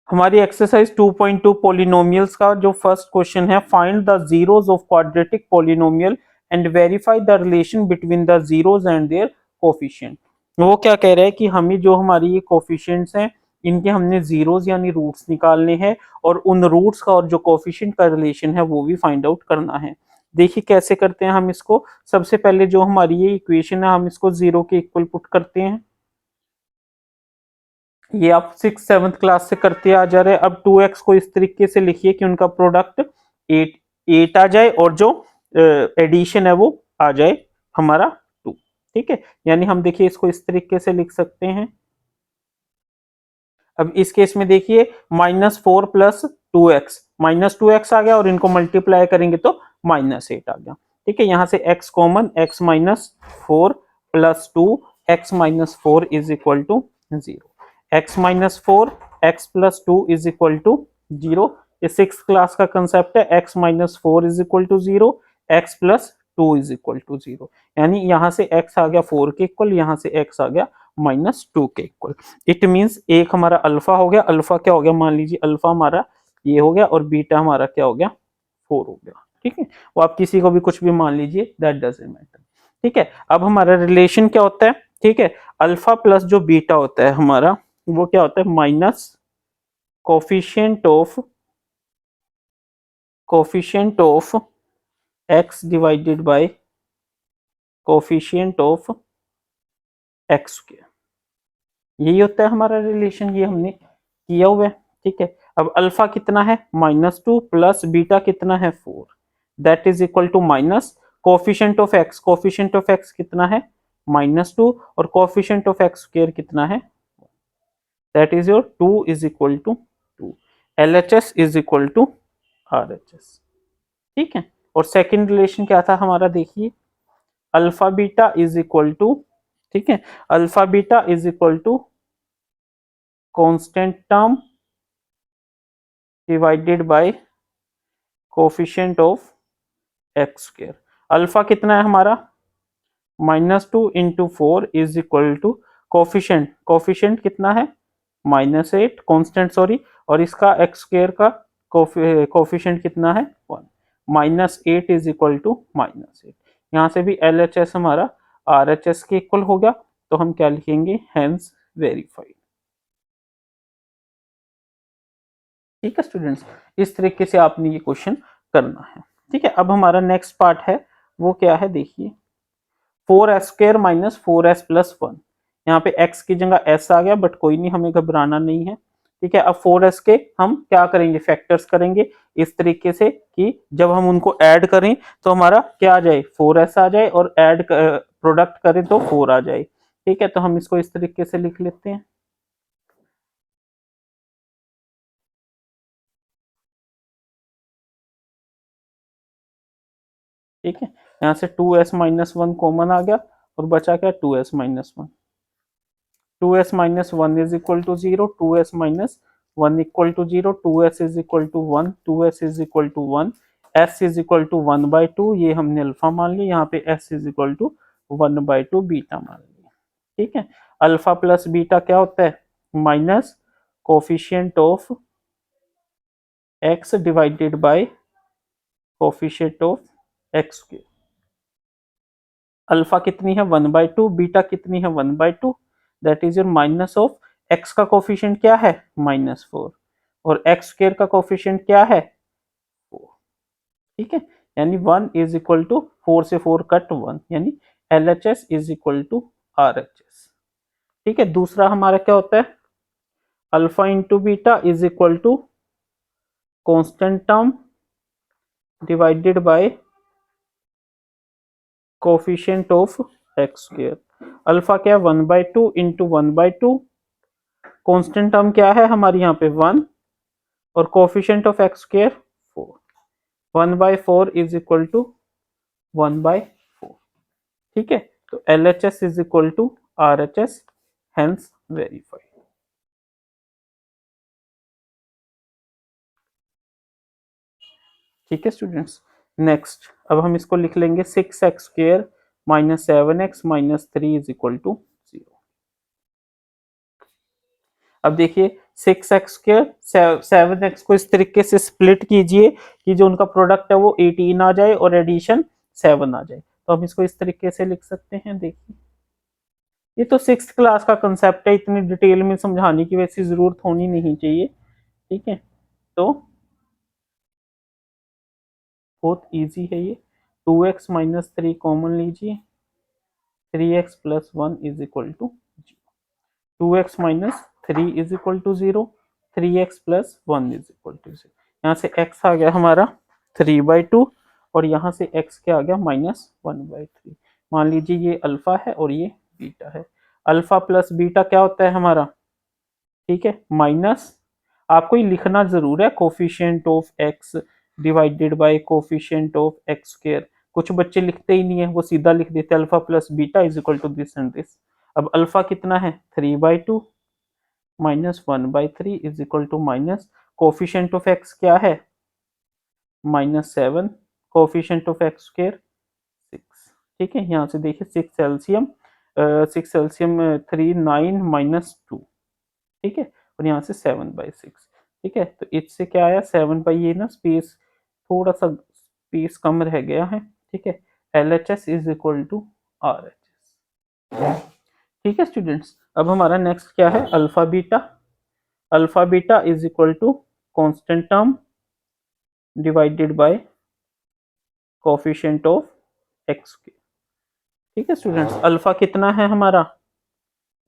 हमारी exercise 2.2 polynomials का जो फर्स्ट क्वेश्चन है, find the zeros of quadratic polynomial and verify the relation between the zeros and their coefficient. वो क्या कह रहा है कि हमें जो हमारी ये कोफिशिएंट्स हैं इनके हमने जीरोस यानी रूट्स निकालने हैं और उन रूट्स का और जो कोफिशिएंट का रिलेशन है वो भी फाइंड आउट करना है। देखिए कैसे करते हैं हम इसको। सबसे पहले जो हमारी ये इक्वेशन है हम इसको जीरो के इक्वल पुट करते हैं। ये आप 6th 7th क्लास से करते आ जा रहे हैं। अब 2x को इस तरीके से लिखिए कि उनका प्रोडक्ट 8 आ जाए और जो एडिशन है वो आ जाए हमारा 2। ठीक है, यानी हम देखिए इसको इस तरीके से लिख सकते हैं। अब इस केस में देखिए -4 प्लस 2x, -2x आ गया और इनको मल्टीप्लाई करेंगे तो -8 आ गया। ठीक है, यहां से x common, x -4 plus 2 x -4 is equal to 0। x -4 x plus 2 is equal to 0। ये 6th क्लास का कंसेप्ट है। x -4 is equal to 0, x plus 2 is equal to 0, यानी यहां से x आ गया 4 के इक्वल, यहां से x आ गया -2 के इक्वल। इट मींस एक हमारा अल्फा हो गया, अल्फा क्या हो गया मान लीजिए, अल्फा हमारा ये हो गया और बीटा हमारा क्या हो गया 4 हो गया। ठीक है, वो आप किसी को भी कुछ भी मान लीजिए, दैट डजंट मैटर। ठीक है, अब हमारा रिलेशन क्या होता है। ठीक है, अल्फा प्लस जो बीटा होता है हमारा वो क्या होता है, minus coefficient of x divided by coefficient of x के, यही होता है हमारा रिलेशन, ये हमने किया हुआ है। ठीक है, अब अल्फा कितना है -2 प्लस बीटा कितना है 4, that is equal to minus coefficient of x, coefficient of x कितना है -2 और कोफिशिएंट ऑफ x स्क्वायर कितना है, that is your 2 is equal to 2। LHS is equal to RHS। ठीक है, और सेकंड रिलेशन क्या था हमारा, देखिए alpha beta is equal to, ठीक है, alpha beta is equal to constant term divided by coefficient of x square. Alpha कितना है हमारा -2 into 4 is equal to coefficient, coefficient कितना है -8, कांस्टेंट सॉरी, और इसका एक्स स्क्वायर का कोफिशिएंट कितना है 1, -8 इज इक्वल टू -8। यहाँ से भी LHS हमारा RHS के इक्वल हो गया, तो हम क्या लिखेंगे, हेंस वेरीफाइड। ठीक है स्टूडेंट्स, इस तरीके से आपने ये क्वेश्चन करना है। ठीक है, अब हमारा नेक्स्ट पार्ट है वो क्या है, देखिए 4s² माइनस 4s प्लस 1। यहाँ पे x की जगह s आ गया, बट कोई नहीं, हमें घबराना नहीं है। ठीक है, अब 4s के हम क्या करेंगे, फैक्टर्स करेंगे इस तरीके से कि जब हम उनको ऐड करें तो हमारा क्या आ जाए 4s आ जाए, और ऐड प्रोडक्ट करें तो 4 आ जाए। ठीक है, तो हम इसको इस तरीके से लिख लेते हैं। ठीक है, यहाँ से 2s माइनस 1 कॉमन आ गया और बचा क्या 2s minus 1। 2s minus 1 is equal to 0, 2s minus 1 equal to 0, 2s is equal to 1, 2s is equal to 1, s is equal to 1/2, ये हमने अल्फा मान लिया, यहाँ पे s is equal to 1/2 beta मान लिया। ठीक है, अल्फा प्लस बीटा क्या होता है, minus coefficient of x divided by coefficient of x के। अल्फा कितनी है 1/2, बीटा कितनी है 1/2, that is your minus of x का कोफिशिएंट क्या है -4 और x स्क्वायर का कोफिशिएंट क्या है 4। ठीक है, यानी 1 इज इक्वल टू 4 से 4 कट 1, यानी LHS is equal to RHS। ठीक है, दूसरा हमारा क्या होता है, alpha into beta is equal to constant term divided by coefficient of x square. Alpha क्या है 1/2 इंटू 1/2, कांस्टेंट टर्म क्या है हमारी यहाँ पे 1 और coefficient of x square 4, 1/4 is equal to 1/4। ठीक है, तो LHS is equal to RHS, hence verified. ठीक है स्टूडेंट्स, नेक्स्ट अब हम इसको लिख लेंगे 6x² minus 7x minus 3 is equal to 0। अब देखिए 6x स्क्वायर 7x को इस तरीके से स्प्लिट कीजिए कि जो उनका प्रोडक्ट है वो 18 आ जाए और एडिशन 7 आ जाए। तो हम इसको इस तरीके से लिख सकते हैं। देखिए ये तो 6th क्लास का कंसेप्ट है, इतनी डिटेल में समझाने की वैसी जरूरत होनी नहीं चाहिए। ठीक है, तो बहुत इजी है ये। 2x माइनस 3 कॉमन लीजिए, 3x plus 1 is equal to 2x minus 3 is equal to 0, 3x plus 1 is equal to 0। यहाँ से x आ गया हमारा 3/2 और यहाँ से x क्या आ गया -1/3। मान लीजिए ये अल्फा है और ये बीटा है। अल्फा प्लस बीटा क्या होता है हमारा, ठीक है, माइनस, आपको ये लिखना जरूर है, coefficient of x divided by coefficient of x square. कुछ बच्चे लिखते ही नहीं है, वो सीधा लिख देते हैं alpha plus beta is equal to this and this. अब अल्फा कितना है 3/2 minus 1/3 is equal to minus coefficient of x क्या है -7, कोफिशिएंट ऑफ x स्क्वायर 6। ठीक है, यहाँ से देखिए 6 एलसीएम 3 9 -2। ठीक है, और यहाँ से 7/6। ठीक है, तो इससे क्या आया 7 बाई, ये ना स्पेस थोड़ा सा स्पेस कम रह गया है। ठीक है, LHS is equal to RHS। ठीक है स्टूडेंट्स, अब हमारा नेक्स्ट क्या है alpha beta. Alpha beta is equal to constant term divided by coefficient of x के। ठीक है स्टूडेंट्स, अल्फा कितना है हमारा,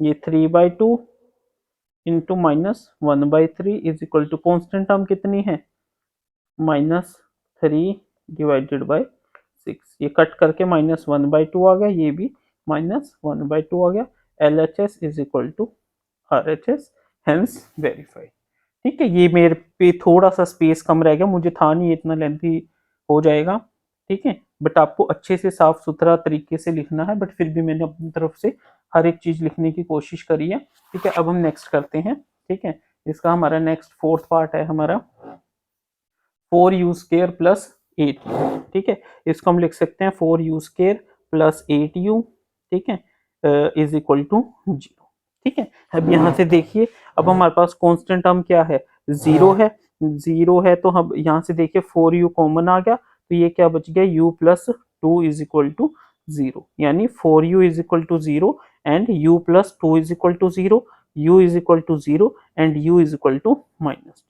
ये 3/2 into -1/3 is equal to constant term कितनी है -3 डिवाइडेड बाय 6। ये कट करके -1/2 आ गया, ये भी -1/2 आ गया। LHS is equal to RHS, hence verified. ठीक है, ये मेरे पे थोड़ा सा स्पेस कम रह गया, मुझे था नहीं इतना लेंथी हो जाएगा। ठीक है, बट आपको अच्छे से साफ सुथरा तरीके से लिखना है, बट फिर भी मैंने अपनी तरफ से हर एक चीज लिखने की कोशिश करी है। ठीक है, अब हम नेक्स्ट करते हैं। ठीक है, इसका हमारा नेक्स्ट 4th पार्ट है हमारा 4u स्क्वायर प्लस 8u। ठीक है, इसको हम लिख सकते हैं 4u स्क्वायर प्लस 8u। ठीक है, इज इक्वल टू 0। ठीक है, अब यहाँ से देखिए, अब हमारे पास कांस्टेंट टर्म क्या है 0 है। 0 है तो हम यहाँ से देखिए 4u कॉमन आ गया, तो ये क्या बच गया u plus 2 is equal to 0, यानी 4u is equal to 0 and u plus 2 is equal to 0, u is equal to 0 and u is equal to -2।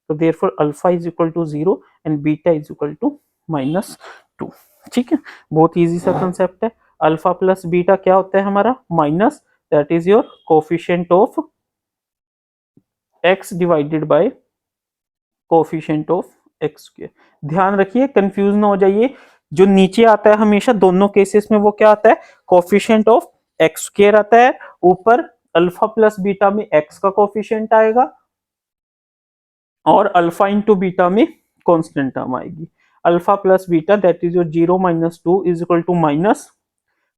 तो therefore alpha is equal to 0 and beta is equal to -2। ठीक है, बहुत easy सा concept है। Alpha plus beta क्या होता है हमारा minus, that is your coefficient of x divided by coefficient of x square. ध्यान रखिए कंफ्यूज ना हो जाइए, जो नीचे आता है हमेशा दोनों केसेस में वो क्या आता है कोफिशिएंट ऑफ x स्क्वायर आता है, ऊपर अल्फा प्लस बीटा में x का कोफिशिएंट आएगा और अल्फा इंटू बीटा में कांस्टेंट टर्म आएगी। Alpha plus beta that is your 0 -2 is equal to minus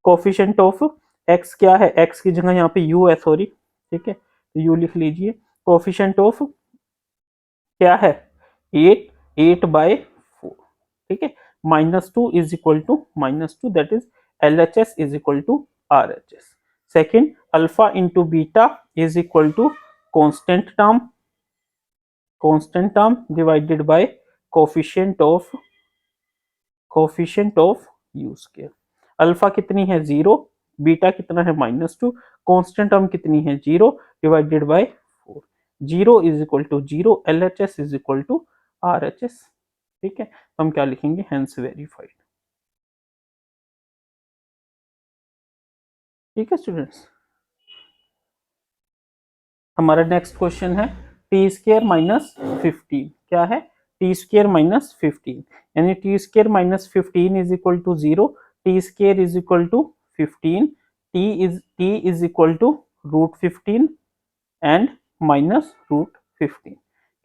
coefficient of x क्या है, x की जगह यहाँ पे u है, सॉरी। ठीक है, तो u लिख लीजिए। कोफिशिएंट ऑफ क्या है 8/4। ठीक है, -2 is equal to -2 that is LHS is equal to RHS। Second alpha into beta is equal to constant term divided by coefficient of u square. Alpha कितनी है 0, बीटा कितना है -2, कांस्टेंट टर्म कितनी है 0 divided by 4। 0 is equal to 0, LHS is equal to RHS। ठीक है, तो हम क्या लिखेंगे हेंस वेरीफाइड। ठीक है स्टूडेंट्स, हमारा नेक्स्ट क्वेश्चन है टी स्क्र -15। क्या है टी स्क्र -15, यानी t square -15 is equal to 0, t square is equal to 15, t is equal to √15 and -√15।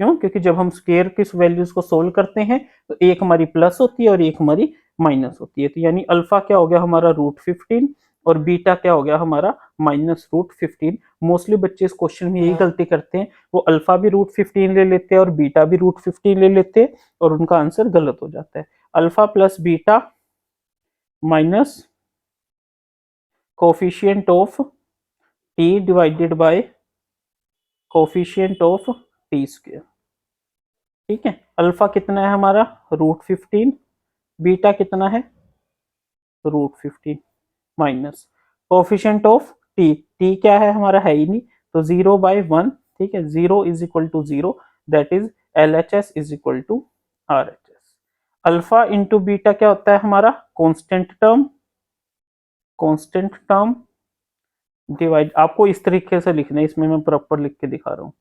क्यों, क्योंकि जब हम स्क्वायर की वैल्यूज को सोल्व करते हैं तो एक हमारी प्लस होती है और एक हमारी माइनस होती है। तो यानी अल्फा क्या हो गया हमारा √15 और बीटा क्या हो गया हमारा -√15। मोस्टली बच्चे इस क्वेश्चन में यही गलती करते हैं, वो अल्फा भी √15 ले लेते हैं और बीटा भी √15 ले लेते हैं और उनका आंसर गलत हो जाता है। Alpha plus beta minus coefficient of T divided by coefficient of T square, ठीक है। अल्फा कितना है हमारा √15, बीटा कितना है √15 minus coefficient of T, T क्या है हमारा है ही नहीं, तो 0/1, ठीक है, 0 is equal to 0, that is LHS is equal to RHS। Alpha into beta क्या होता है हमारा कांस्टेंट टर्म डिवाइड, आपको इस तरीके से लिखना है, इसमें मैं प्रॉपर लिख के दिखा रहा हूँ,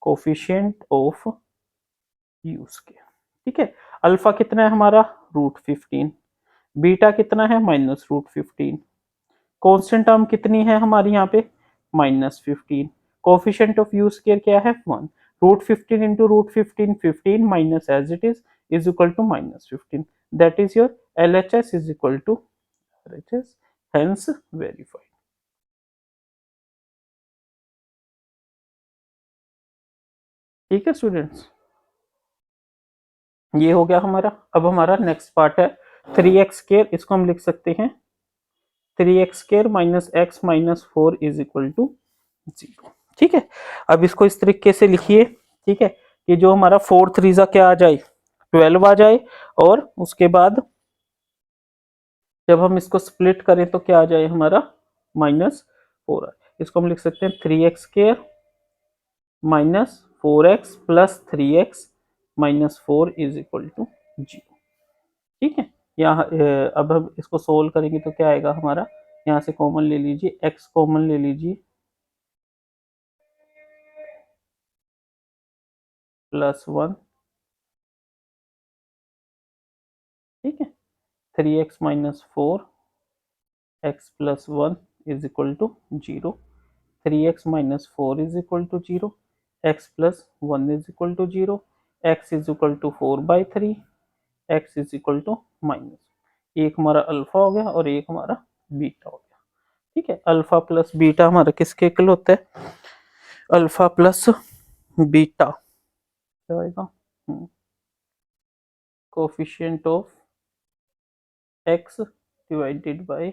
कोफिशिएंट ऑफ यू स्क्वायर, ठीक है। अल्फा कितना है हमारा √15, बीटा कितना है -√15, कांस्टेंट टर्म कितनी है हमारी यहाँ पे -15, कोफिशिएंट ऑफ यू स्क्वायर क्या है 1, √15 into √15 15 minus as it is equal to -15, that is your LHS is equal to RHS, hence verified. ठीक है स्टूडेंट्स, ये हो गया हमारा। अब हमारा नेक्स्ट पार्ट है 3x², इसको हम लिख सकते हैं 3x² minus x minus 4 is equal to 0, ठीक है। अब इसको इस तरीके से लिखिए, ठीक है, कि जो हमारा 4 3 क्या आ जाए 12 आ जाए, और उसके बाद जब हम इसको स्प्लिट करें तो क्या आ जाए हमारा -4 आए। इसको हम लिख सकते हैं 3x² minus 4x plus 3x minus 4 is equal to 0, ठीक है। यहाँ अब हम इसको सोल्व करेंगे तो क्या आएगा हमारा, यहाँ से कॉमन ले लीजिए, x कॉमन ले लीजिए, +1, ठीक है, 3x minus 4 x plus 1 is equal to 0, 3x minus 4 is equal to 0, x plus 1 is equal to 0, x is equal to 4/3, x is equal to minus, एक हमारा अल्फा हो गया और एक हमारा बीटा हो गया, ठीक है। अल्फा प्लस बीटा हमारा किसके इक्वल होता है, अल्फा प्लस बीटा क्या आएगा, coefficient of x divided by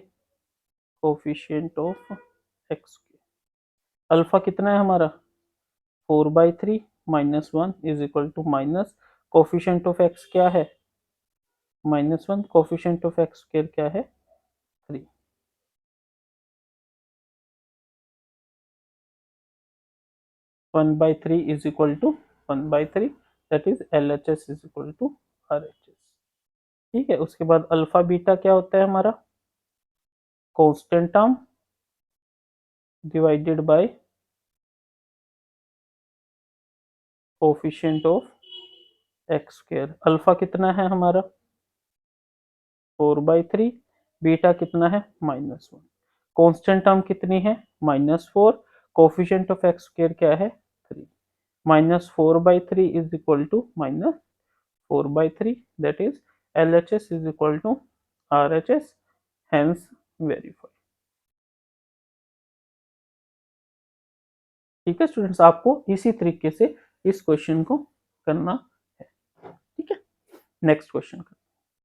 coefficient of x। Alpha कितना है हमारा 4/3 -1 is equal to minus coefficient of x क्या है -1, कोफिशिएंट ऑफ x² क्या है 3, 1/3 is equal to 1/3, that is LHS is equal to RHS, ठीक है। उसके बाद अल्फा बीटा क्या होता है हमारा constant term divided by coefficient of x²। Alpha कितना है हमारा 4/3, बीटा कितना है -1, कांस्टेंट टर्म कितनी है -4, कोफिशिएंट ऑफ x² क्या है 3, -4/3 is equal to -4/3, that is LHS is equal to RHS, hence verified. ठीक है स्टूडेंट्स, आपको इसी तरीके से इस क्वेश्चन को करना है, ठीक है। Next question